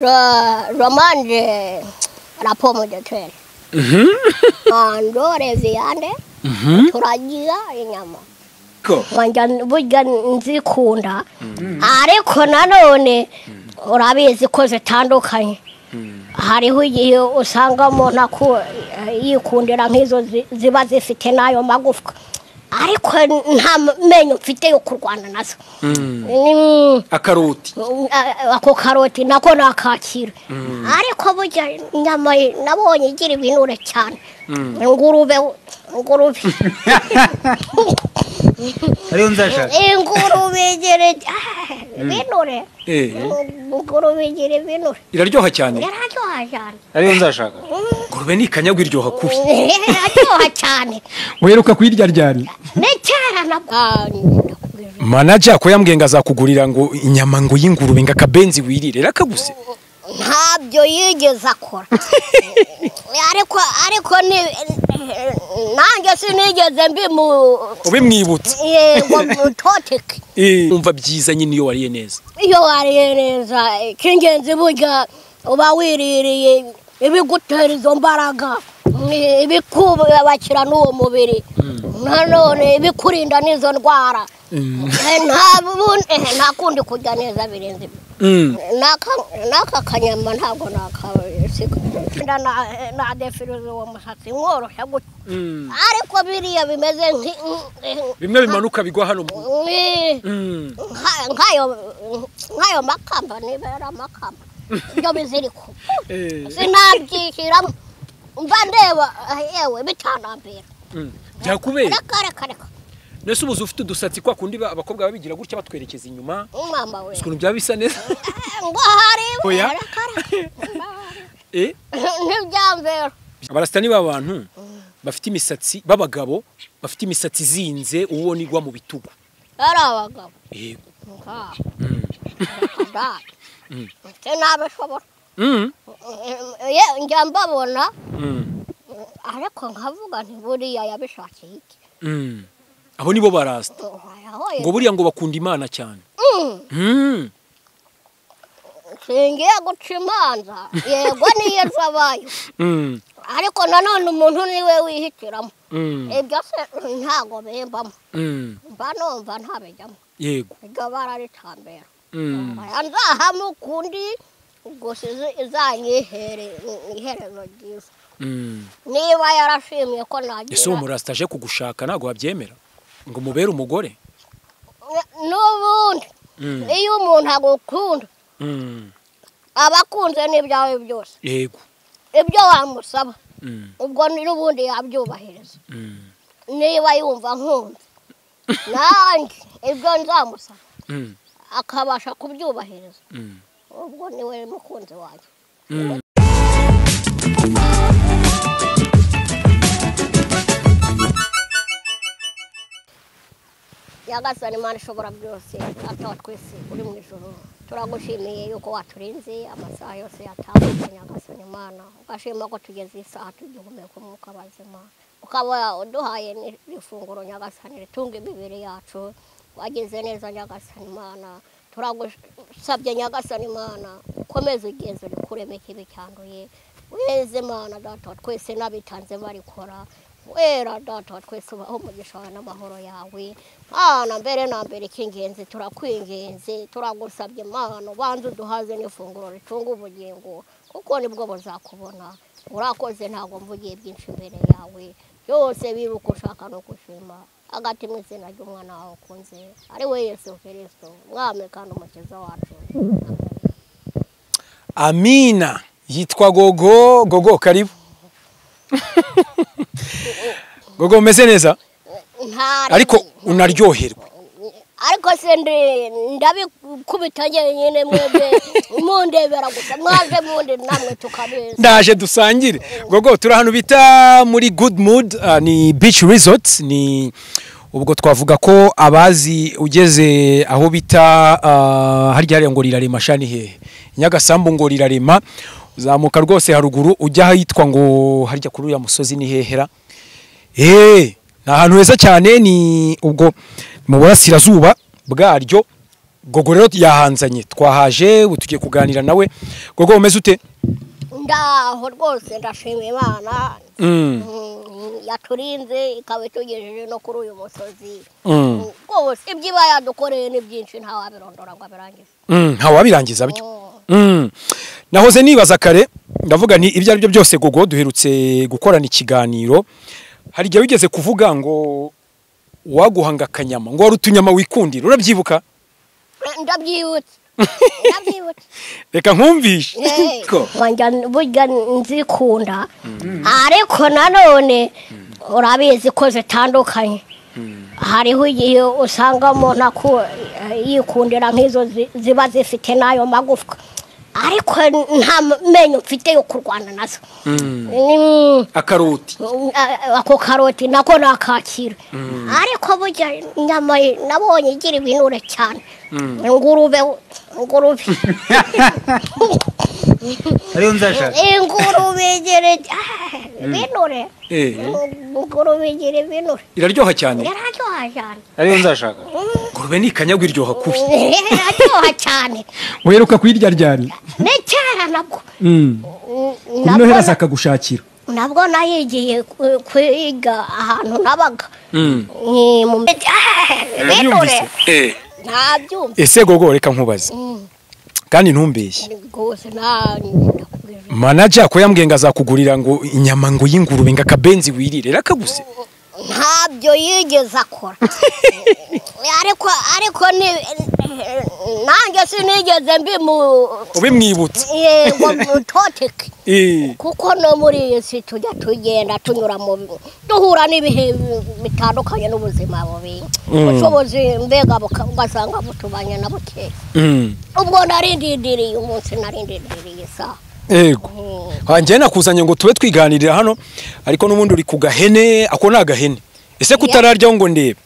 Romanje la pomme de terre. Andore viande. Turagira inyama. Burya nzikunda. Ariko nanone urabizi ko zitandukanye. Hariho igihe usanga umuntu yikundira nk'izo ziba zifite nayo magufwa. Ariko nta menyo mfite yo kurwana nazo. Akaroti. Ako karoti nako nakakira. Ariko burya inyama nabonye igira ibinure cyane. Ingurube. Ariyo nzashaka. Ingurube igere ibinure. Ingurube igere ibinure. Iraryoha cyane. Iraryoha cyane. Ariyo nzashaka. Ingurube ni kanyagwa iryoha kubi. Iraryoha cyane. Weruka kuyirya ryari? Necyara nabwani. Manager ko yambwiye ngazakugurira ngo inyama ngo y'ingurube ngakabenzi wirire rakaguze. Ntabyo yigeze akora. Ariko ni nanjye sinigeze ubimwibutse. Yego mutoteke. Umva byiza nyine iyo wariye neza. Iyo wariye neza kingenzi burya uba wiririye ibigutera izo mbaraga. Ibikubakira n'uwo mubiri. Nanone ibikurinda n'izo ndwara. Nta kundi kujya neza birenze. Naka kanyama ntabwo nakasiga. Na defiruzo uwo musatsi mworoshya gutya. Ariko biriya bimeze bimwe bimanuka bigwa hano nkayo makamba nibera makamba. Ibyo biziriko. Sinabyishyiramo. Mba ndeba yewe bitanambira. Byakubera. Reka. Nese ubuze ufite udusatsi kwa kundi abakobwa babigira gutya batwerekeza inyuma. Mama we. Ukuntu byaba bisa neza. Ngo hari reka. Ntibyambera. Abarastani b'abantu bafite imisatsi babagabo bafite imisatsi zinze ubona igwa mu bitugu. Ari abagabo. Yego. Nabashobora. Njya mbabona. Ariko nkavuga nti buriya yabishakiye iki. Abo nibo barasta. Ngo buriya ngo bakunda Imana cyane. Singiye guca imanza. Yego niyo zabayo. Ariko nanone umuntu niwe wihitiramo. Ibyo se ntago bembamo. Mba numva ntabijyamo. Yego. Ibyo bararitambera. Nzahamukundi gusa izanyihere iherezo ryiza. Niba yarashimye ko nagira. Ese umurasta aje kugushaka nago wabyemera ngo mubere umugore? N'ubundi iyo umuntu agukunda abakunze n'ibyawe byose. Yego. Ibyo wamusaba ubwo n'ubundi yabyubahiriza. Niba yumva nkunze nanjye ibyo nzamusaba akabasha kubyubahiriza. Ubwo niwe mukunzi wanjye. Nyagasani Imana ishobora byose atwa twese uri mu ijuru turagushimiye yuko waturinze amasaha yose yatambutse Nyagasani Imana ugashima ko tugeze isaha tugihumeka umwuka bazima ukaba uduhaye n'ifunguro Nyagasani ritunga imibiri yacu wageze neza Nyagasani Imana turagusabye Nyagasani Imana ukomeze ugeze uri kuremeka ibicyanduye weze Imana data twese nabitanze barikora wera data twese ubaho umugisha n'amahoro yawe Mana mbere na mbere kingenzi turakwingenze turagusabye Mana banze duhaze n'ifunguro ritunga ubugingo kuko nibwo buzakubona urakoze ntago mvugiye byinshi imbere yawe byose biruko ushaka no gushima agati mu izina ry'umwana wawe ukunze ari we Yesu Kristo mwame kandi umukiza wacu. Amina. Yitwa Gogo karibu. Gogo umeze neza? Ariko unaryoherwa. Ariko se ndabikubita nyine mwebwe mundebera gusa mwaje mundi namwe tukabeza. Ndaje dusangire. Gogo turi hano bita muri Good Mood ni Beach Resort ni ubwo twavuga ko abazi ugeze aho bita harya ngo rirarema shani hehe. Nyagasambu ngo rirarema uzamuka rwose haruguru ujya ahitwa ngo harya kuri ya musozi ni hehera. Ni ahantu heza cyane ni ubwo mu burasirazuba bwaryo Gogo rero yahanzanye twahaje ubu tugiye kuganira nawe. Gogo umeze ute? Ndaho rwose ndashima Imana yaturinze ikaba itugejeje no kuri uyu musozi rwose ibyiba yadukoreye ni byinshi ntawabirondora ngo abirangize ntawabirangiza byo. Nahoze nibaza kare ndavuga nti ibyo ari byo byose Gogo duherutse gukorana ikiganiro, hari igihe wigeze kuvuga ngo waguhanga akanyama ngo wari utunyama wikundira, urabyibuka? ndabyibutse Reka nkumvishe ko burya nzikunda ariko nanone urabizi ko zitandukanye. Hariho igihe usanga umuntu yikundira nk'izo ziba zifite n'ayo magufwa ariko nta menyo mfite yo kurwana nazo. Akaroti ako karoti nako nakakira ariko burya inyama nabonye igira ibinure cyane. Ingurube ariyo nzashaka ingurube igere binure ingurube igere binure iraryoha cyane ariyo nzashaka. Ingurube ni kanyagwa iryoha kubi iraryoha cyane. Weruka kuyirya ryari? Ne cyara nabwo kuno heraza akagushakira nabwo nayigiye kwiga ahantu nabaga mu binure ntabyumva. Ese Gogo reka nkubaze kandi ntumbeshye rwose manager ko yambwiye ngo azakugurira ngo inyama ngo y'ingurube ngo akabenzi wirire rakaguze ntabyo yigeze akora ariko nanjye sinigeze ubimwibutse yego mutoteke kuko no muri iyi si tujya tugenda tunyura mu duhura n'ibihe bitandukanye n'ubuzima bubi ubushobozi mbega ugasanga butubanye na buke. Ubwo narindiriye umunsi narindiriye isaha ego njye nakuzanye ngo tube twiganirira hano ariko n'ubundi uri ku gahene ako ni agahene. Ese kutararyaho ngo ndebe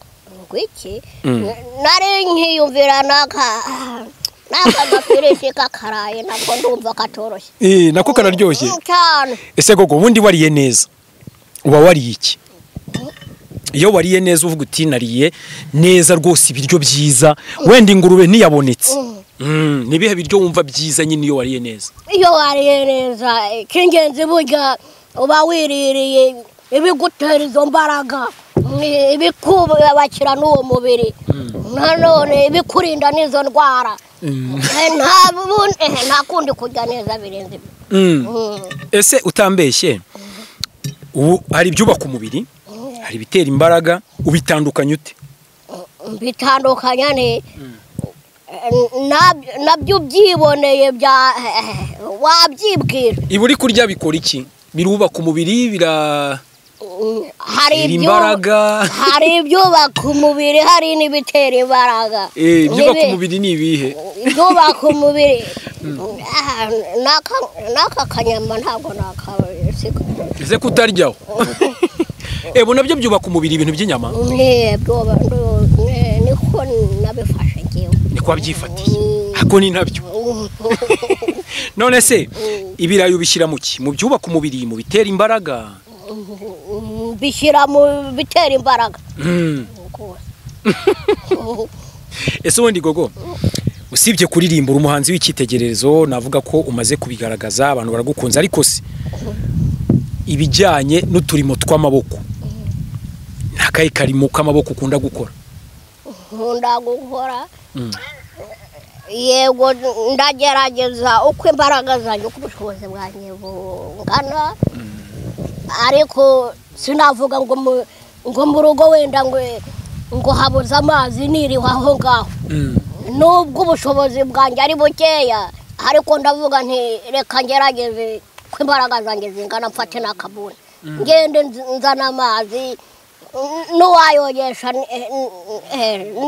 iki nari nkiyumvira n'akagafirisi kakaraye nako ndumva katoroshye nako kararyoshye cyane. Ese Gogo ubundi wariye neza uba wariye iki? Iyo wariye neza uvuga uti nariye neza rwose ibiryo byiza wenda ingurube ntiyabonetse nibihe biryo wumva byiza nyine iyo wariye neza? Iyo wariye neza kingenzi burya uba wiririye ibigutera izo mbaraga ibikubakira n'uwo mubiri nanone ibikurinda n'izo ndwara nta kundi kujya neza birenze. Ese utambeshye ubu hari ibyubaka umubiri hari ibitera imbaraga ubitandukanye ute? Bitandukanya ne nabyo byiboneye wabyibwira. Ibi uri kurya bikora iki? Birubaka umubiri hari imbaraga hari ibyubaka umubiri hari n'ibitera imbaraga. Ibyubaka umubiri ni ibihe? Ibyubaka umubiri n'aka kanyama ntabwo nakasiga. Ese kutaryaho ebo nabyo byubaka umubiri ibintu by'inyama? Niko nabifashe ngewe niko wabyifatiye ako ni nabyo. None se ibirayi ubishyira mu ki? Mu byubaka umubiri mu bitera imbaraga? Bishyira mu bitera imbaraga. Ese ubundi Gogo usibye kuririmba umuhanzi w'icyitegererezo navuga ko umaze kubigaragaza abantu baragukunze ariko se ibijyanye n'uturimo tw'amaboko nakaye karimo k'amaboko ukunda gukora? Nkunda gukora yego ndagerageza uko imbaraga zanjye uko ubushobozi bwanjye bungana ariko sinavuga ngo mu rugo wenda ngo habuze amazi niriho aho ngaho nubwo ubushobozi bwanjye ari bukeya ariko ndavuga nti reka ngerageze ko imbaraga zanjye zingana mfate n'akabuni ngende nzana amazi n'uwayogesha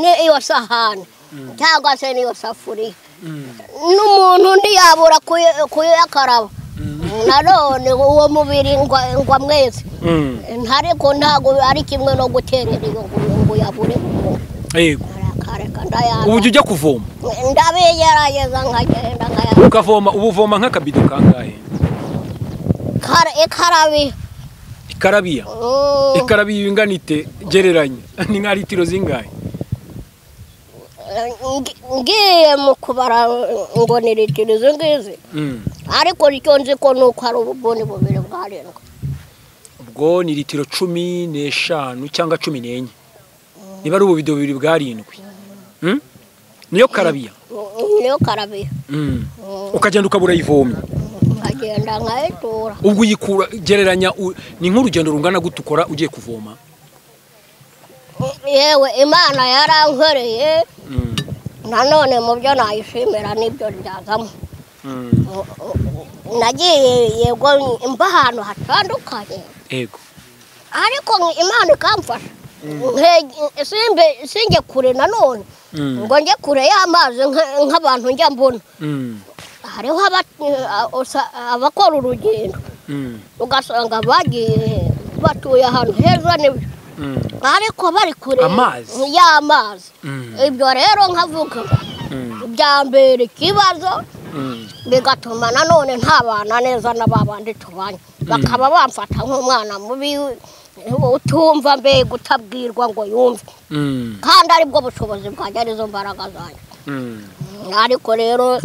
n'iyo sahani cyangwa se n'iyo safuriya n'umuntu ntiyabura kuyakaraba nanone uwo mubiri ngwa mwese ariko ntabwo ari kimwe no guterera iyo ngo yabure yego ubu ujya kuvoma? Ndabigerageza nkagenda ukavoma. Ubu uvoma nk'akabido kangahe? Ikarabiya ingana ite gereranya? Ni nka litiro zingahe? ngiye mu kubara ngo ni litiro izo ngizi ariko icyo nzi ko nuko ari ububuni bubiri bwarindwi ubwo ni litiro 15 cyangwa 14 niba ari ububido bubiri bwarindwi niyo karabiya ukagenda ukabura ivomye nkagenda nkayitura ubwo uyikura gereranya ni nk'urugendo rungana gutukora ugiye kuvoma yewe Imana yarankoreye nanone mu byo nayishimira nibyo byazamo nagiye yego mba ahantu hatandukanye yego ariko Imana ikamfasha sinjye kure nanone ngo njye kure y'amazi nk'abantu njya mbona hariho abakora urugendo ugasanga bagiye batuye ahantu heza n'ibyo ariko bari kure y'amazi ibyo rero nkavuga bya mbere ikibazo bigatuma nanone ntabana neza n'ababandi tubanye bakaba bamfata nk'umwana mubi utumva mbega utabwirwa ngo yumve kandi aribwo bushobozi bwanjye arizo mbaraga zanjye ariko rero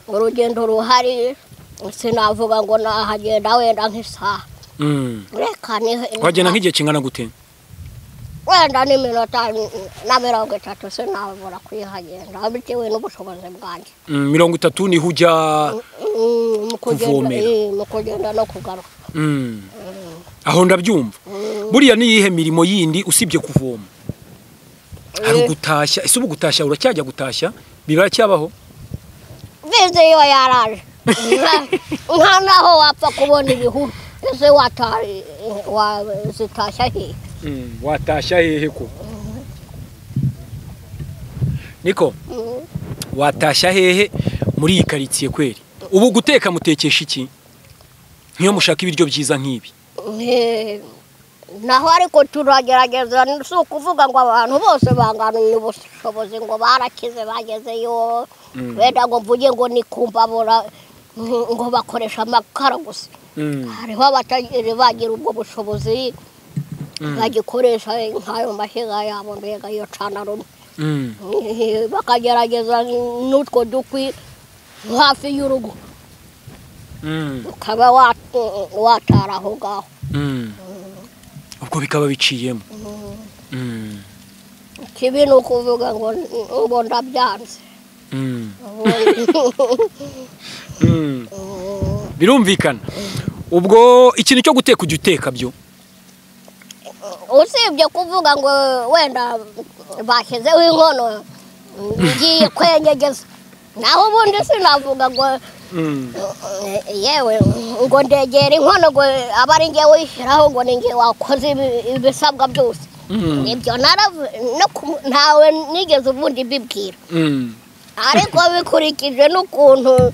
urugendo ruhari sinavuga ngo nahagenda wenda nk'isaha reka wagenda nk'igihe kingana gute wenda n'iminota na 30 sinabura kwihagenda bitewe n'ubushobozi bwanjye 30 niho ujya kuvomera mu kugenda no kugaruka aho ndabyumva buriya ni yihe mirimo yindi usibye kuvoma ari gutashya ese ubu gutashya uracyajya gutashya biracyabaho bize yo yaraje nka naho wapfa kubona ibihuru ese wazitashya hehe watashya hehe ko niko watashya hehe muri iyi karitsiye kweri ubu guteka mutekesha iki nk'iyo mushaka ibiryo byiza nk'ibi naho ariko turagerageza si ukuvuga ngo abantu bose banganiye ubushobozi ngo barakize bagezeyo wenda ngo mvuge ngo ni kumbabura ngo bakoresha amakara gusa hariho abatagire bagira ubwo bushobozi bagikoresha nk'ayo mashyiga yabo mbega iyo cana rumwe bakagerageza n'utwo dukwi hafi y'urugo ukaba watara aho ngaho ubwo bikaba biciyemo kibi ni ukuvuga ngo ndabyanze birumvikana ubwo ikintu cyo guteka ujya uteka byo usibye kuvuga ngo wenda bashyizeho inkono ngiye kwenyegeza naho ubundi sinavuga ngo yewe ngo ndegera inkono ngo aba ari ngewe wishyiraho ngo ni ngewe wakoze ibisabwa byose ibyo ntawe nigeze ubundi mbibwira ariko bikurikije n'ukuntu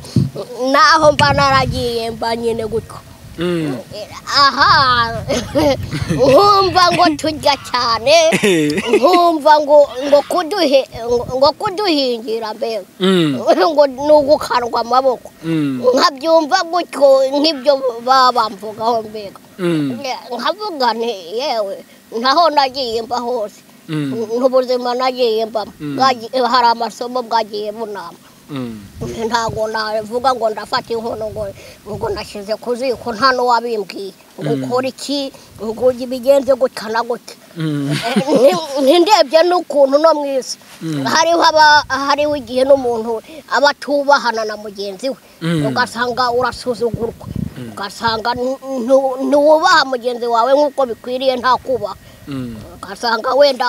naho mba naragiye mba nyine gutyo aha nkumva ngo turya cyane nkumva ngo kuduhingira mbega ngo ni ugukanwa amaboko nkabyumva gutyo nk'ibyo baba bamvugaho mbega nkavuga nti yewe ntaho nagiye mba hose n'ubuzima nagiye mbamo hari amasomo bwagiye bunama ntago navuga ngo ndafata inkono ngo nashyize ku ziko nta n'uwabimbwiye ngo ukora iki ngo bigenze gutya na gutya ntindebye n'ukuntu no mu isi hariho igihe n'umuntu aba atubahana na mugenzi we ugasanga urasuzugurwa ugasanga ntiwubaha mugenzi wawe nk'uko bikwiriye nta kubaha ugasanga wenda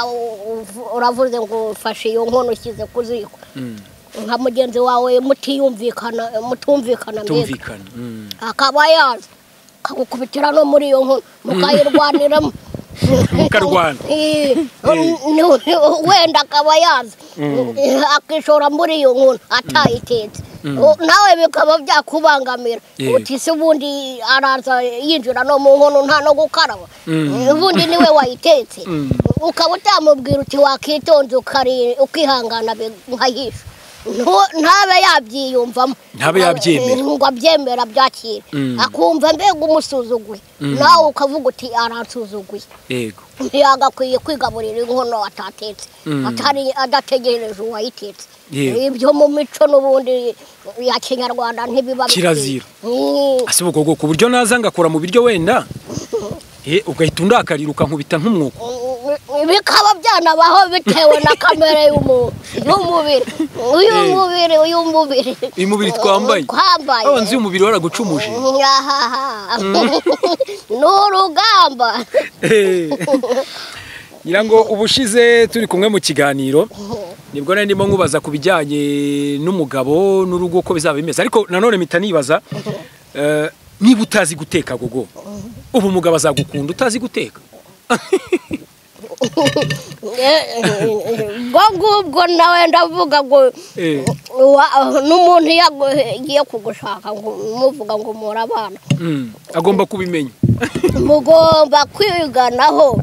uravuze ngo ufashe iyo nkono ushyize ku ziko nka mugenzi wawe mutumvikana mbega akaba yaza akagukubitira no muri iyo nkono mukayirwaniramo mukarwana wenda akaba yaza akishora muri iyo nkono atayitetse nawe bikaba byakubangamira uti se ubundi araza yinjira no mu nkono nta no gukaraba ubundi niwe wayitetse ukaba utamubwira uti wakitonze ukihangana nkahisha ntabe yabyiyumvamo Ntabe yabyemera. ngo abyemera byakira akumva mbega umusuzuguye nawe ukavuga uti aransuzuguye yego ntiyagakwiye kwigaburira inkono atatetse adategereje uwayitetse ibyo mu mico n'ubundi ya kinyarwanda ntibiba kirazira asibo gogo ku buryo naza ngakora mu biryo wenda ugahita undakarira ukankubita nk'umwuko bikaba byanabaho bitewe na kamere y'umubiri uyu mubiri twambaye abanzi y'umubiri waragucumuje n'urugamba ngira ngo ubushize turi kumwe mu kiganiro nibwo nari ndimo nkubaza ku bijyanye n'umugabo n'urugo ko bizaba bimeze ariko nanone mpita nibaza niba utazi guteka gogo ubu umugabo azagukunda utazi guteka ubwo nawe ndavuga ngo n'umuntu yagiye kugushaka muvuga ngo murabana agomba kubimenya mugomba kwiganaho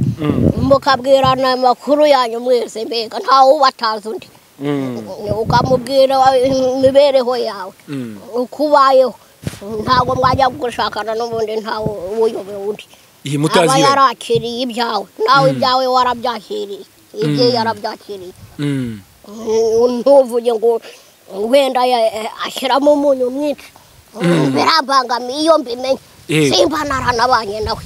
mukabwirana amakuru yanyu mwese mbega ntawe ubataza undi ukamubwira imibereho yawe uko ubayeho ntabwo mwajya gushakana n'ubundi ntawe uyobewe undi aba yarakiriye ibyawe nawe ibyawe warabyakiriye ibye yarabyakiriye ntuvuge ngo wenda ashyiramo umunyu mwinshi birambangamiye iyo mbimenye simba naranabanye nawe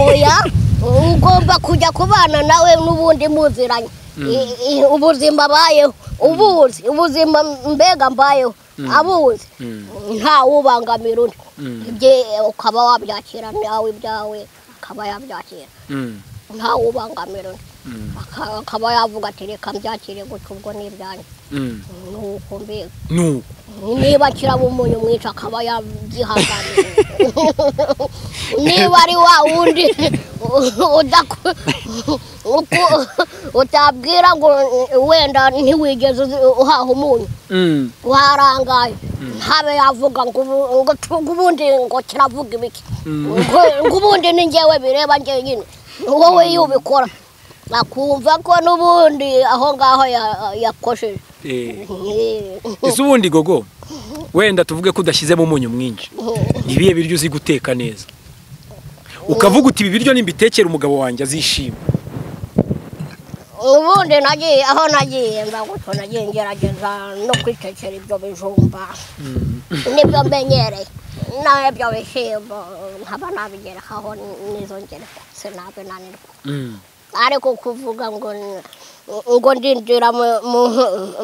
oya ugomba kujya kubana nawe n'ubundi muziranye ubuzima abayeho ubuzi ubuzima mbega mbayeho abuzi ntawe ubangamira undi ibye ukaba wabyakira nawe ibyawe akaba yabyakira ntawe ubangamira undi akaba yavuga ati reka mbyakire gutyo ubwo n'ibyanyu nuko mbega niba kiraba umunyu mwinshi akaba yabyihanganira niba ari wa wundi utabwira ngo wenda ntiwigeze uhaha umunyu warangaye ntabe yavuga ngo ubundi ngo kiravuga ibiki ngo ubundi ni njyewe bireba njye nyine wowe iyo ubikora akumva ko n'ubundi aho ngaho yakosheje ese ubundi gogo wenda tuvuge ko udashyizemo umunyu mwinshi ibihe biryo uzi guteka neza ukavuga uti ibi biryo nimbitekera umugabo wanjye azishima ubundi nagiye aho nagiye mbagutyo nagiye ngerageza no kwitekera ibyo bijumba nibyo mbenyereye n'ibyo bishyimbo nkaba nabigeraho n'izo ngereka sinabe nanirwa ariko kuvuga ngo ndinjira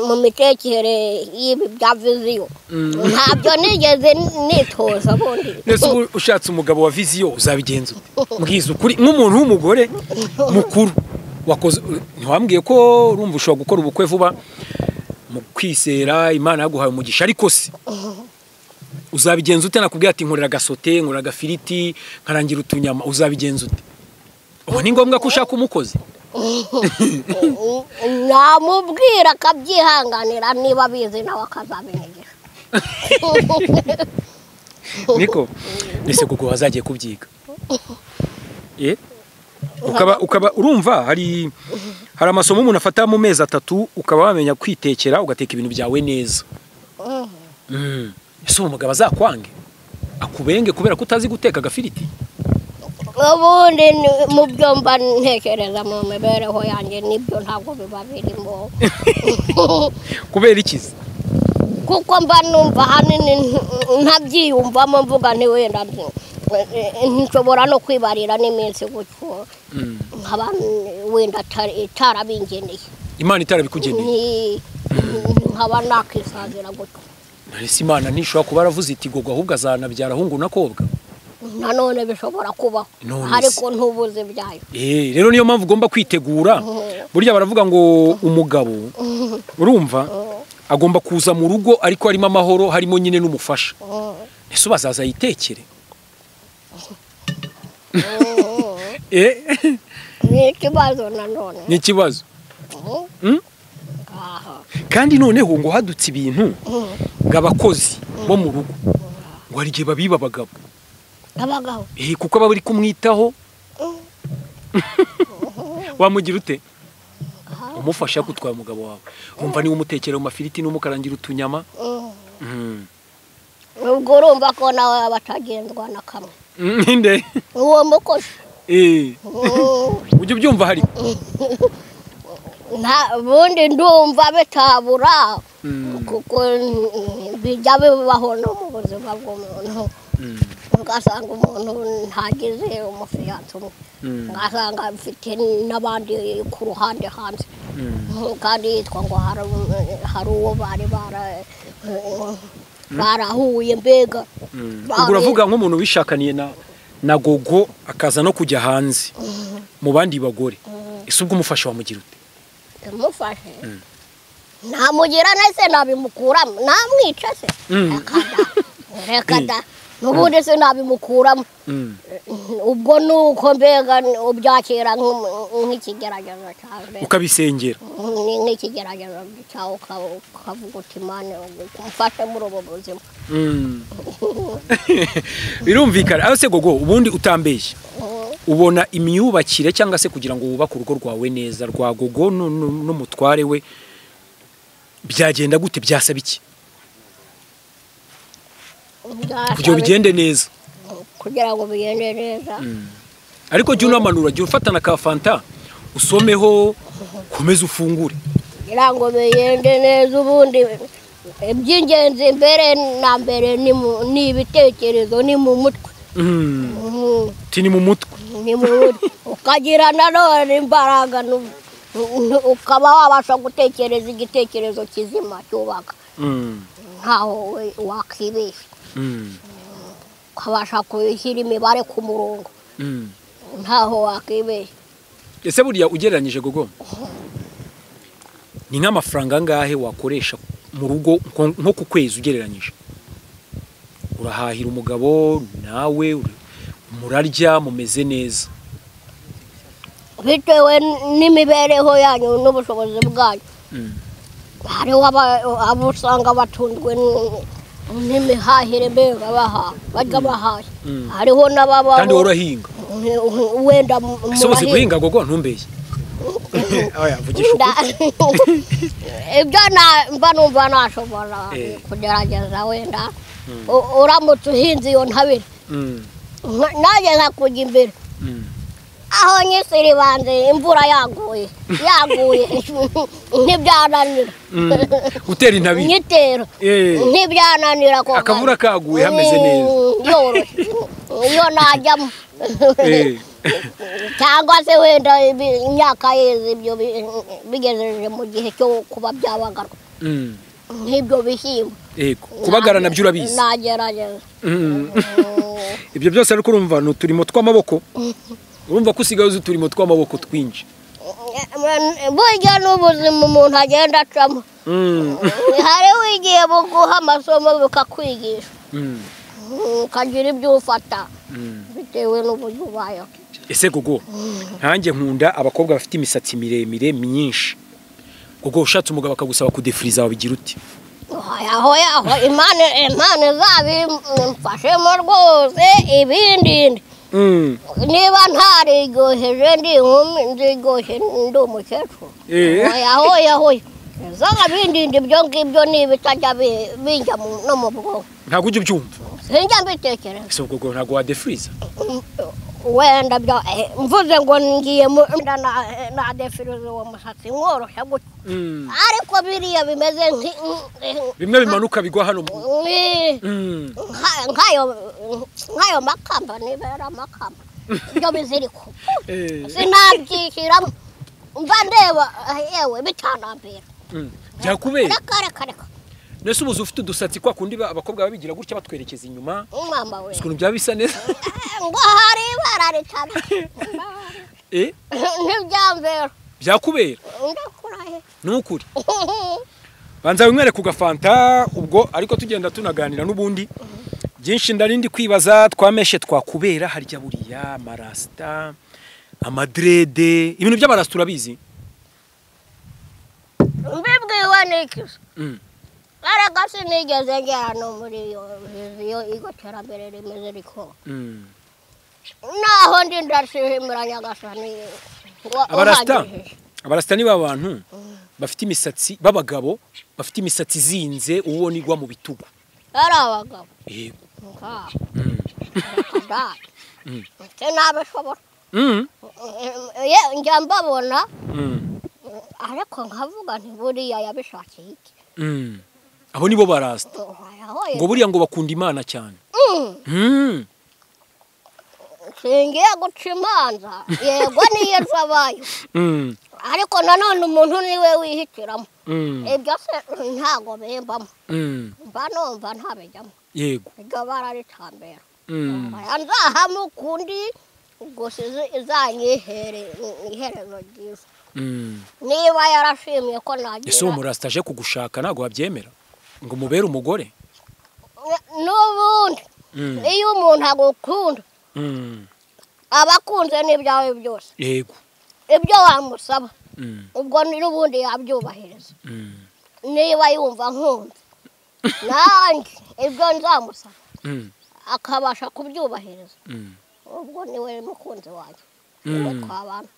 mu mitekere y'ibi bya viziyo ntabyo nigeze nitoza bundi nese ushatse umugabo wa viziyo uzabigenza mbwiza ukuri nk'umuntu w'umugore mukuru wakoze ntiwambwiye ko urumva ushobora gukora ubukwe vuba mu kwisera Imana yaguhaye umugisha ariko se uzabigenza ute nakubwiye ati nkorera gasote nkorera gafiriti nkarangira utunyama uzabigenza ute ubu ni ngombwa ko ushaka umukozi namubwira akabyihanganira niba abizi nawe akazabimenyesha niko ese kuko wazagiye kubyiga ukaba urumva hari amasomo umuntu afata mu mezi 3 ukaba wamenya kwitekera ugateka ibintu byawe neza ese umugabo azakwange akubenge kubera ko utazi guteka gafiriti ubundi mu byo mba ntekereza mu mibereho yanjye nibyo ntabwo biba birimo kubera ikizi kuko mba numva hanini ntabyiyumvamo mvuga nti wenda nshobora no kwibarira n'iminsi gutyo nkaba wenda itarabingeneye Imana itarabikugeneye nkaba nakisazira gutyo narese Imana ntishobora kuba aravuze iti gogo ahubwo azanabyara ahungu nakobwa nanone bishobora kubaho ariko ntubuze byayo rero niyo mpamvu ugomba kwitegura burya baravuga ngo umugabo urumva agomba kuza mu rugo ariko harimo amahoro harimo nyine n'umufasha ese bazaza yitekere ni ikibazo nanone ni ikibazo kandi noneho ngo hadutse ibintu ng'abakozi bo mu rugo ngo hari igihe babiba abagabo kuko aba bari kumwitaho wamugira ute umufasha gutwara umugabo wawe wumva niwe umutekera mu mafiriti n'umukarangira utunyama ubwo urumva ko nawe batagendwa na kamwe ninde uwo mukozi ujye ubyumva hari nta bundi ndumva bitabura kuko bijya bibaho no mu buzima bw'umuntu ugasanga umuntu ntagize umufiyanse umwe ugasanga afite n'abandi ku ruhande hanze kandi yitwa ngo hari uwo bari barahuye mbega ubwo uravuga nk'umuntu wishakaniye na gogo akaza no kujya hanze mu bandi bagore ese ubwo umufasha wamugira ute umufashe namugira nese nabimukuramo namwica se reka da n'ubundi se nabimukuramo ubwo nuko mbega ubyakira nk'ikigeragezo cyawe ukabisengera nk'ikigeragezo cyawe ukavuga uti Imana umfashe muri ubu buzima birumvikana aho se gogo ubundi utambeshye ubona imyubakire cyangwa se kugira ngo wubake urugo rwawe neza rwa gogo n'umutware we byagenda gute byasaba iki kugira bigende neza kugira ngo bigende neza ariko jya unamanura jya ufatana ka fanta usomeho komeza ufungure kugira ngo bigende neza ubundi iby'ingenzi mbere na mbere ni ibitekerezo ni mu mutwe ni mu mutwe ukagira nanone imbaraga ukaba wabasha gutekereza igitekerezo kizima cyubaka nkaho wakibeshya ukabasha gushyira imibare ku murongo ntaho wakibeshya ese buriya ugereranyije gogo ni nk'amafaranga angahe wakoresha mu rugo nko ku kwezi ugereranyije urahahira umugabo nawe murarya mumeze neza bitewe n'imibereho yanyu n'ubushobozi bwanyu hariho abo usanga batunzwe n'imihahire mbega bajya bahashya hariho n'ababa kandi urahinga wenda uzi guhinga gogo ntumbeshye ibyo mba numva nashobora kugerageza wenda uramutse uhinze iyo ntabire nanjye nkakujya imbere aho nyisiri banze imvura yaguye ntibyananira gutera intabire nyitera ntibyananira akavura kaguye hameze neza yoroshye iyo najyamo cyangwa se wenda imyaka yeze ibyo bigejeje mu gihe cyo kuba byabagarwa nk'ibyo bishyimbo kubagara nabyo urabizi nagerageza ibyo byose ariko urumva ni uturimo tw'amaboko urumva ko usigaye uzi uturimo tw'amaboko twinshi burya n'ubuzima umuntu agenda acamo hariho igihe buguha amasomo bukakwigisha ukagira ibyo ufata bitewe n'uburyo ubayeho ese gogo nkanjye nkunda abakobwa bafite imisatsi miremire myinshi gogo ushatse umugabo akagusaba kudefiriza wabigira uti imana zabimfashemo rwose ibindi niba ntarigosheje ndi inkumi nzigoshe ndi umukecuru hoya zanga bindi ibyo ngibyo nibitajya binjya no mu bwonko ntabwo ujya ubyumva sinjya mbitekereza ese gogo ntabwo wadefiriza wenda byo mvuze ngo ngiye na defiriza uwo musatsi mworoshya gutya ariko biriya bimeze bimwe bimanuka bigwa hano nk'ayo makamba nibera amakamba ibyo biziriko sinabyishyiramo mba ndeba yewe bitanambira byakubera reka nese ubuze ufite udusatsi kwa kundi abakobwa babigira gutya batwerekeza inyuma mama we ukuntu byaba bisa neza ngo hari ibara ritana ntibyambera byakubera ndakurahe nukuri banza wimwere ku gafanta ubwo ariko tugenda tunaganira n'ubundi byinshi ndarindi kwibaza twameshe twakubera harya buriya amarasta amadrede ibintu by'amarasta urabizi mbibwiwe n'ikizo ariko sinigeze ngera no muri iyo iterambere rimeze riko naho ndi ndashimira Nyagasani abarasta abarasta ni babantu bafite imisatsi babagabo bafite imisatsi izinze uwo nigwa mu bitugu ari abagabo yego nabishobora njya mbabona ariko nkavuga nti buriya yabishakiye iki abo nibo barasta ngo buriya ngo bakunda Imana cyane singiye guca imanza yego niyo zabayo ariko nanone umuntu niwe wihitiramo ibyo se ntago bembamo mba numva ntabijyamo yego iryo bara ritambera nzahamukundi gusa izanyihere iherezo ryiza niba yarashimye ko nagira ese uwo murasta aje kugushaka ntago wabyemera ngo mubere umugore n'ubundi iyo umuntu agukunda abakunze n'ibyawe byose yego ibyo wamusaba ubwo n'ubundi yabyubahiriza niba yumva nkunze nanjye ibyo nzamusaba akabasha kubyubahiriza ubwo niwe mukunzi wanjye niwe twabana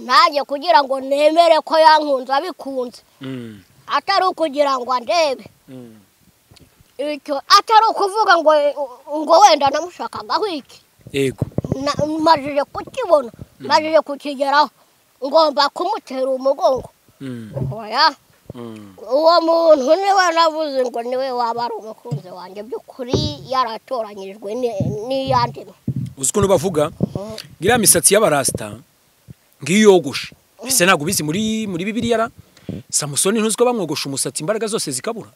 nanjye kugira ngo nemere ko yankunze abikunze atari ukugira ngo andebe icyo atari ukuvuga ngo wenda namushakagaho iki yego majije kukibona majije kukigeraho ngomba kumutera umugongo oya uwo muntu niwe navuze ngo niwe waba ari umukunzi wanjye by'ukuri yaratoranyirijwe n'iyandi uzi ko bavuga ngira misatsi y'abarasta ngiyogoshe ese ntago bizi muri Bibiliya Samusoni ntuziko bamwogosha umusatsi imbaraga zose zikabura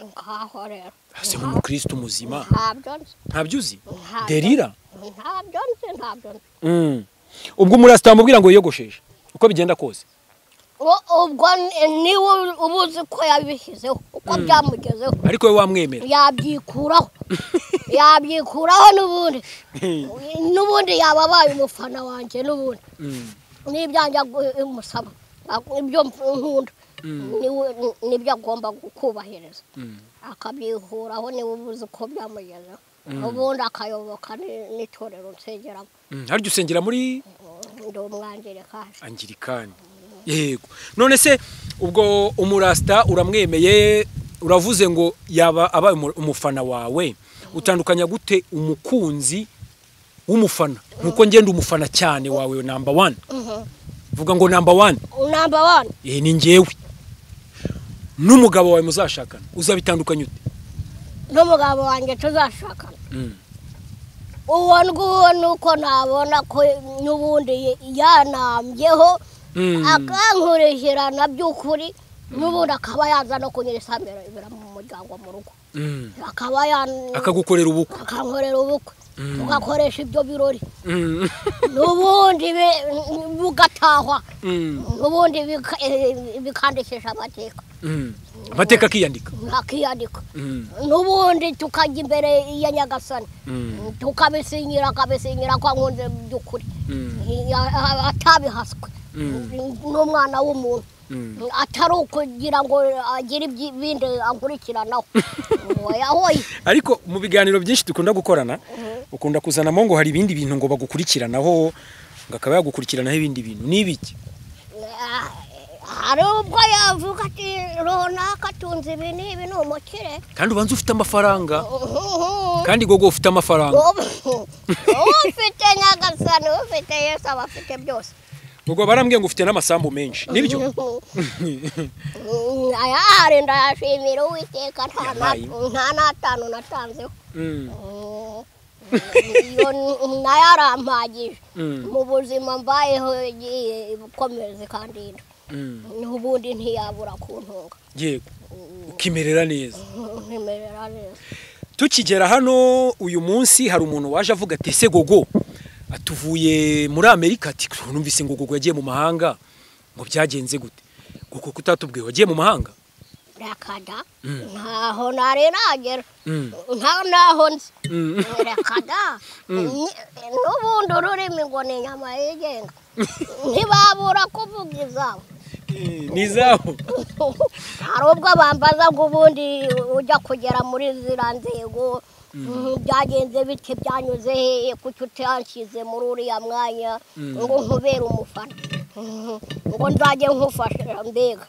ngaho rero ase mu Kristo muzima ntabyo uzi Derira ntabyo ubwo umurasta amubwira ngo yiyogosheshe uko bigenda kose ubwo niwe ubuzi ko yabishyizeho uko byamugezeho ariko we wamwemera yabyikuraho n'ubundi yababaye umufana wanjye n'ubundi n'ibyanjye umusaba ibyo nkunda nibyo agomba kubahiriza akabyihuraho niwe ubuzi ko byamugezeho ubundi akayoboka n'itorero nsengeramo harya usengera muri ndi umwangirikani angirikani yego none se ubwo umurasta uramwemeye uravuze ngo yaba abaye umufana wawe utandukanya gute umukunzi w'umufana nkuko ngenda umufana cyane wawe number 1 vuga ngo number 1 ni ngewe n'umugabo wawe muzashakana uzabitandukanya ute n'umugabo wanjye tuzashakana uwo nguwo nuko nabona ko n'ubundi yanambyeho akankurikirana by'ukuri n'ubundi akaba yaza no kunyirisamira ibira mu muryango mu rugo akaba akagukorera ubukwe akankorera ubukwe ugakoresha ibyo birori n'ubundi bugatahwa n'ubundi bikandikisha amateka akiyandika n'ubundi tukajya imbere ya Nyagasani tukabisinyira kwa nkunze by'ukuri atabihaswe n'umwana w'umuntu atari ukugira ngo agire ibindi ankurikiranaho ariko mu biganiro byinshi dukunda gukorana ukunda kuzanamo ngo hari ibindi bintu ngo bagukurikiranaho ngo akaba yagukurikiranaho ibindi bintu n'ibiki hari ubwo yavuga ati runaka atunze ibi n'ibi ni umukire kandi ubanza ufite amafaranga kandi gogo ufite amafaranga ufite Nyagasani ufite Yesu aba afite byose ubwo barambwiye ngo ufite n'amasambu menshi nibyo ayahari ndayashimira Uwiteka nta n'atanu natanzeho iyo nayarampagije mu buzima mbayeho bukomeze kandi n'ubundi ntiyabura kuntunga yego ukimerera neza tukigera hano uyu munsi hari umuntu waje avuga ati ese gogo atuvuye muri Amerika ati numvise ngo gogo yagiye mu mahanga ngo byagenze gute gogo kutatubwiye wagiye mu mahanga rakada ntaho nari nagera naho nzi rakada n'ubundi ururimi ngo ni inyama yigenga ntibabura kuvuga izabo nizaho hari ubwo bambaza ngo ubundi ujya kugera muri zira nzego byagenze bite byanyuze hehe kuki utanshyize muri uriya mwanya ngo nkubere umufana ngo nzajye nkufasha mbega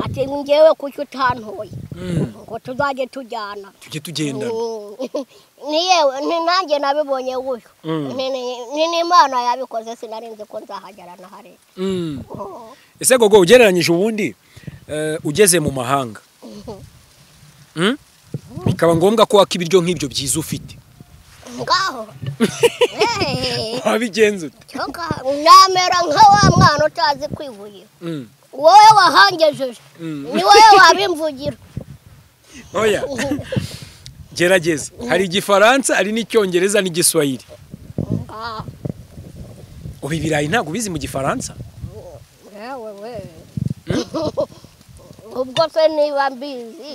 ati ngewe kuki utantoye ngo tuzajye tujyana tujye tugendana ni yewe nanjye nabibonye gutyo ni Imana yabikoze sinarinze ko nzahagera na hare ese gogo ugereranyije ubundi ugeze mu mahanga bikaba ngombwa ko waka ibiryo nk'ibyo byiza ufite ngaho wabigenza ute namera nka wa mwana utazi kwivugira wowe wahangejeje ni wowe wabimvugira oya gerageza hari igifaransa hari n'icyongereza n'igiswahili ubu ibirayi ntabwo ubizi mu gifaransa yewe ubwo se niba mbizi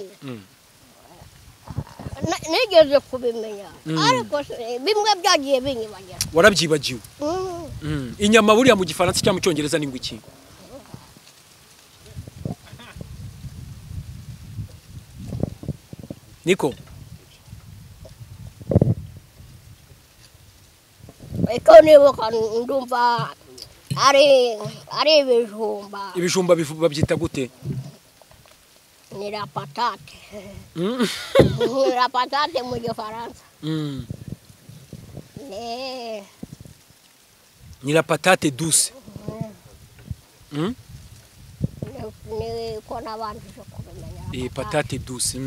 nigeze kubimenya ariko bimwe byagiye binyibagira warabyibagiwe inyama buriya mu gifaransa cyangwa mu cyongereza ni ngwiki niko eko nibuka ndumva ari ibijumba babyita gute ni la patate la patate mu gifaransa ni la patate douce ni ko nabanjije kubimenya patate douce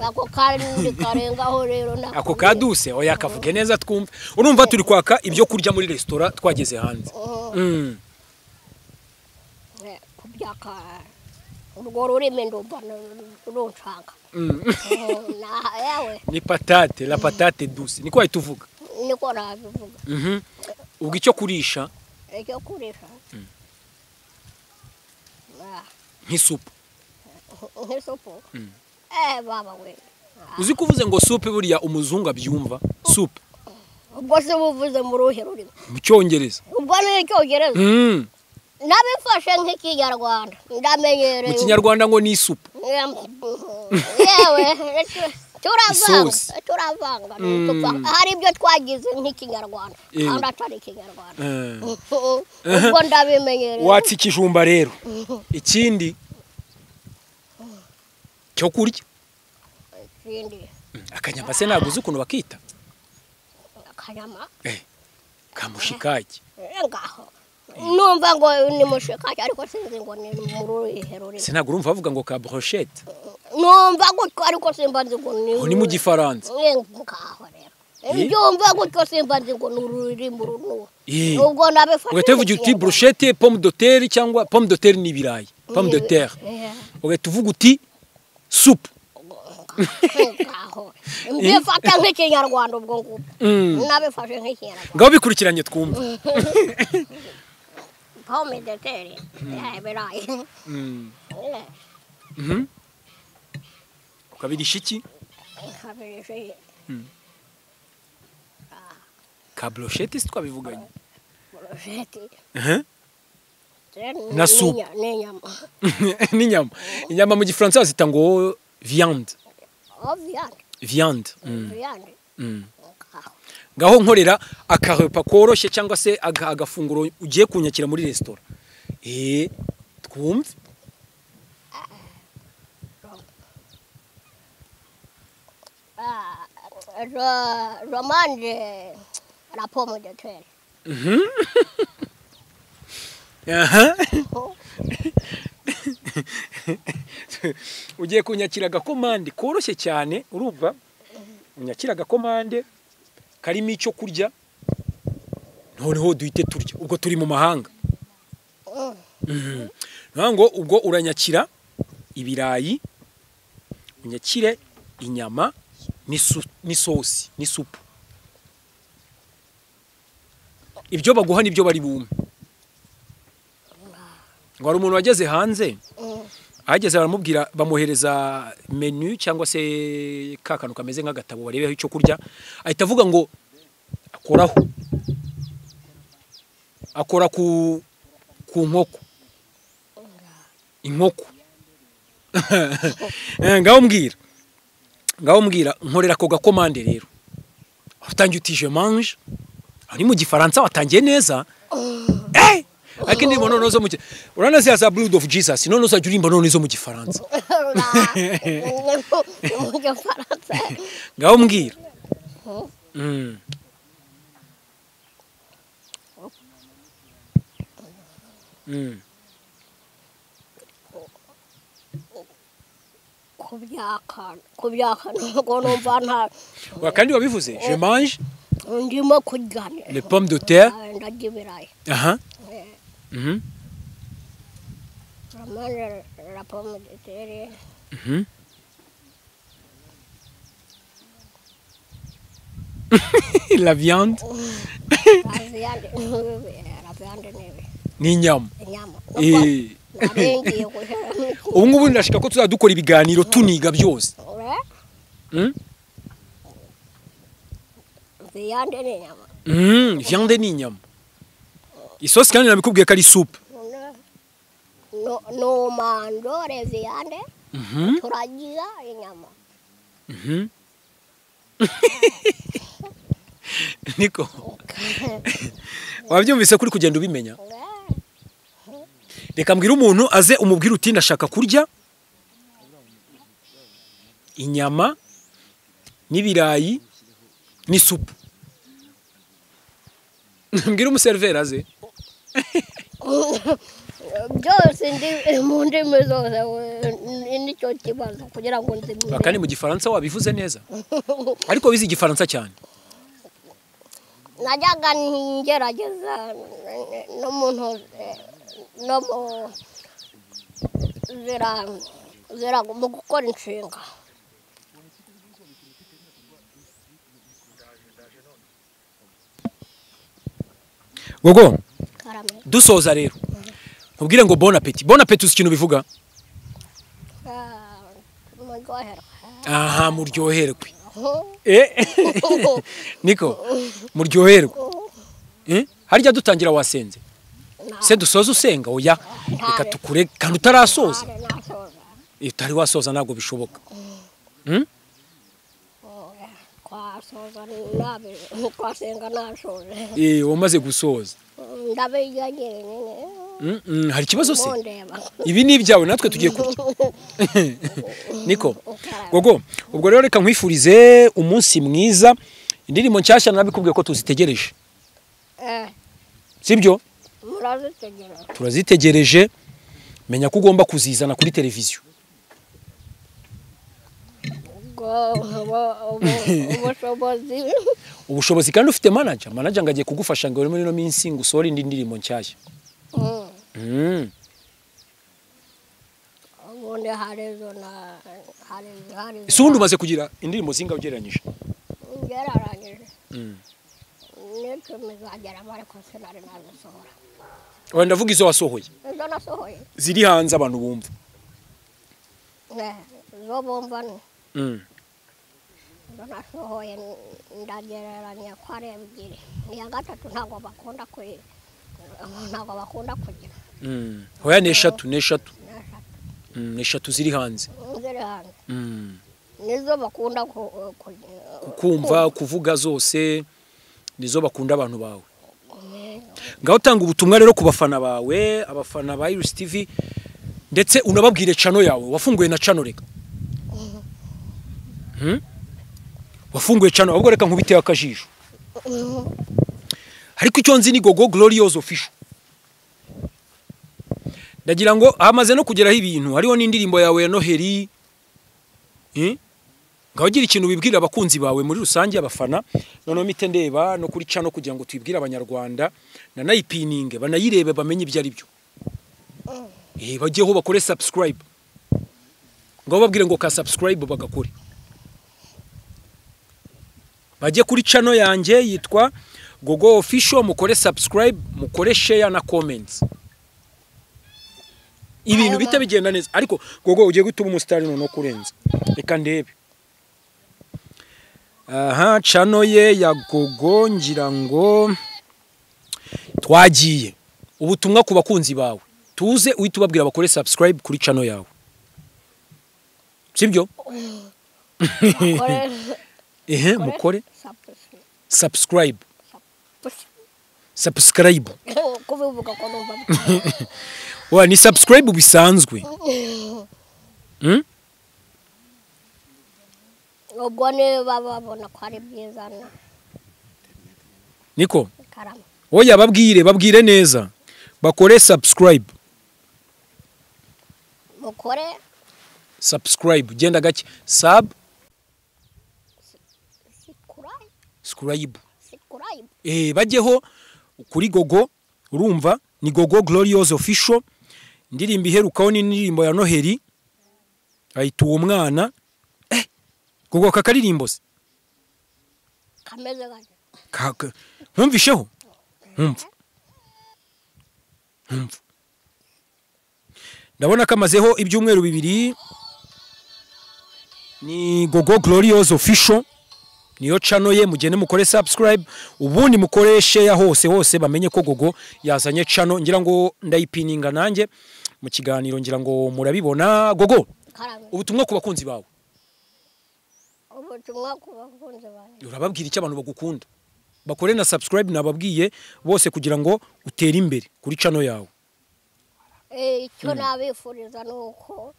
ako kandi karengaho rero ako ka douce oya kavuge neza twumve urumva turi kwaka ibyo kurya muri restaurant twageze hanze kubyaka urwo rurimi ndumva runshaka ni patate la patate douce niko ahita uvuga niko nabivuga ubwo icyo kurisha nk'isupu baba we uzi kuvuze ngo soupe buriya umuzungu abyumva soupe ubwo se buvuze mu ruhe rurimo mu cyongereza ubwo ni icyongereza nabifashe nk'ikinyarwanda ndamenyereye mu kinyarwanda ngo ni isupu yewe turavanga hari ibyo twagize nk'ikinyarwanda kandi atari ikinyarwanda ubwo ndabimenyereye watse ikijumba rero ikindi cyo kurya akanyama se ntabwo uzi ukuntu bakita akanyama kamushikaki ngaho numva ngo ni mushikaki ariko sinzi ngo ni mu ruhe rurimi se ntabwo urumva bavuga ngo ka brochette numva gutyo ariko simbazi ngo ni mu gifaransa ngaho rero byumva gutyo simbazi ngo ni ururimi runuwe ubwo nabifashe ugahita uvuga uti brochette pomme de terre cyangwa pomme de terre n'ibirayi pomme de terre ugahita uvuga uti soupe mbifata nk'ikinyarwanda ubwo ngubwo nabifashe nk'ikinyarwanda ngaho bikurikiranye twumva pomme de terre ibirayi ukabirisha iki ka brochette si twabivuganye na soupe n'inyama inyama mu gifaransa bazita ngo viande viande ngaho nkorera akarepa koroshye cyangwa se agafunguro ugiye kunyakira muri restaurant twumve je mange la pomme de terre ugiye kunyakira agakomande koroshye cyane urumva unyakira agakomande karimo icyo kurya noneho duhite turya ubwo turi mu mahanga ngo ubwo uranyakira ibirayi unyakire inyama n'isosi n'isupu ibyo baguha nibyo bari bume ngo hari umuntu wageze hanze ahageze baramubwira bamuhereza menu cyangwa se ka kantu kameze nk'agatabo barebeho icyo kurya ahita avuga ngo akora ku inkoko ngaho mbwira ngaho mbwira nkorera ko gakomande rero utangiye uti je mange ari mu gifaransa watangiye neza ariko ndimo none zo mu urana za blood of Jesus none zo urimba none zo mu gifaransa ngaho mbwira kubyaka nuko numva nta wakandi wabivuze je mange ndimo kurya les pommes de terre ndarya ibirayi aha ramanje la pomme de terre la viande la viande ni inyama inyama ubu ngubu ndashaka ko tuzadukora ibiganiro tuniga byose viande ni inyama isosi kandi nabikubwiye ko ari soupe no mandore viande turagira inyama niko wabyumvise kuri kugenda ubimenya reka mbwira umuntu aze umubwira uti ndashaka kurya inyama n'ibirayi n'isupu mbwira umuseriveri aze byose ndi mu ndimi zose nicyo kibazo kugira ngo nzimenye kandi mu gifaransa wabivuze neza ariko wize igifaransa cyane najyaga ngerageza n'umuntu no zira mu gukora inshinga gogo dusoza rero ubwire ngo bon appétit uzi ikintu bivuga aha muryoherwe niko muryoherwe harya dutangira wasenze se dusoza usenga oya reka tukure kandi utarasoza utari wasoza ntabwo bishoboka twasenga nashoje wamaze gusoza ndabijya nyine hari ikibazo se ibi ni ibyawe natwe tugiye kurya niko gogo ubwo rero reka nkwifurize umunsi mwiza indirimbo nshyashya nabikubwiye ko tuzitegereje sibyo turazitegereje menya ko ugomba kuzizana kuri televiziyo ubushobozi kandi ufite manager ngo agiye kugufasha ngo muri no minsi ngo usore indi ndirimbo nshyashya isundi umaze kugira indirimbo zinga ugereranyije wenda ndavuga izo wasohoye ziri hanze abantu bumva zo bumva nasohoye ndagereranya ko ari ebyiri iya gatatu ntabwo bakunda kugira hoya n'eshatu ziri hanze nizo bakunda kumva kuvuga zose nizo bakunda abantu bawe ngaho utanga ubutumwa rero ku bafana bawe abafana ba Iris TV ndetse unababwire channel yawe wafunguye na channel reka wafunguye channel ahubwo reka nkubite akajisho ariko icyo nzi ni Gogo Glorious Official ndagira ngo hamaze no kugeraho ibintu hariho n'indirimbo yawe ya Noheli ngaho gira ikintu bibwira abakunzi bawe muri rusange abafana noneho mite ndeba no kuri channel kugira ngo twibwire abanyarwanda na nayipininge banayirebe bamenye ibyo ari byo bagiyeho bakore subscribe ngaho babwire ngo ka subscribe bagakore bajye kuri channel yanjye yitwa Gogo Official mukore subscribe mukore share na comments ibintu bita bigenda neza ariko Gogo ugiye gutuma umustar no kurenza reka ndebe aha channel ye ya Gogo ngira ngo twagiye ubutumwa ku bakunzi bawe tuze uhita ubabwira bakore subscribe kuri channel yawe sibyo mukore subscribe kubivuga ko numva wa ni subscribe bisanzwe ubwo ne babona ko ari byiza niko karama oya babwire neza bakore subscribe mukore subscribe genda gake subscribe bajyeho kuri Gogo urumva ni Gogo Glorious Official indirimbo iherukaho ni indirimbo ya Noheli ayita uwo mwana Gogo kakaririmbo se kameze gaje ntumvisheho ntumva ndabona kamazeho ibyumweru bibiri ni Gogo Glorious Official niyo channel ye mugene mukore subscribe ubundi mukore share hose bamenye ko Gogo yazanye channel ngira ngo ndayipininga nanjye mu kiganiro ngira ngo murabibona Gogo ubutumwa ku bakunzi bawe urababwira icyo abantu bagukunda bakore na subscribe nababwiye bose kugira ngo utere imbere kuri channel yawe icyo nabifuriza nuko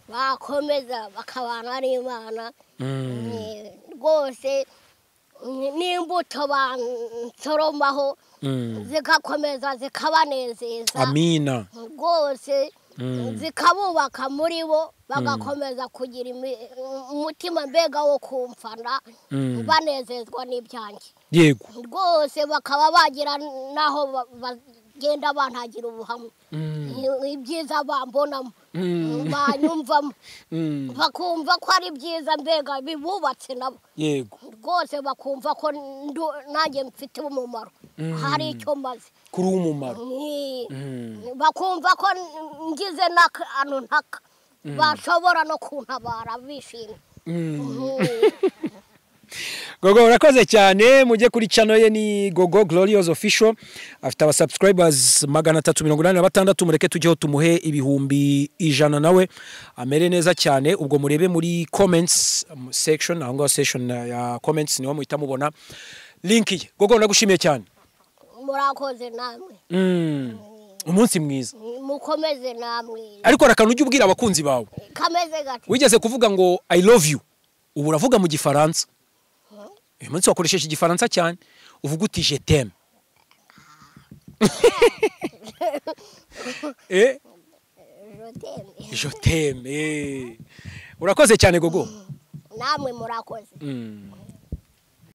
bakomeza bakabana n'Imana rwose n'imbuto bansoromaho zikakomeza zikabanezeza amina rwose zikabubaka muri bo bagakomeza kugira umutima mbega wo kumfana banezezwa n'ibyanjye yego rwose bakaba bagira naho genda bantagira ubuhamya ibyiza bambonamo banyumvamo bakumva ko ari byiza mbega bibubatse nabo yego rwose bakumva ko nanjye mfite umumaro hari icyo maze kuri umumaro bakumva ko ngize n'akantu ntaka bashobora no kuntabara bishimye Gogo urakoze cyane mujye kuri channel ye ni Gogo Glorious Official afite aba subscribers 386 mureke tujyeho tumuhe ibihumbi 100 nawe amere neza cyane ubwo murebe muri comments section aho section ya comments niho muhita mubona link ye Gogo nagushimiye cyane murakoze namwe umunsi mwiza mukomeze namwe ariko rakantu ujye ubwira abakunzi bawe kameze gati wigeze kuvuga ngo I love you ubu uravuga mu gifaransa uyu munsi wakoresheje igifaransa cyane uvuga uti je t'aime je t'aime urakoze cyane Gogo namwe murakoze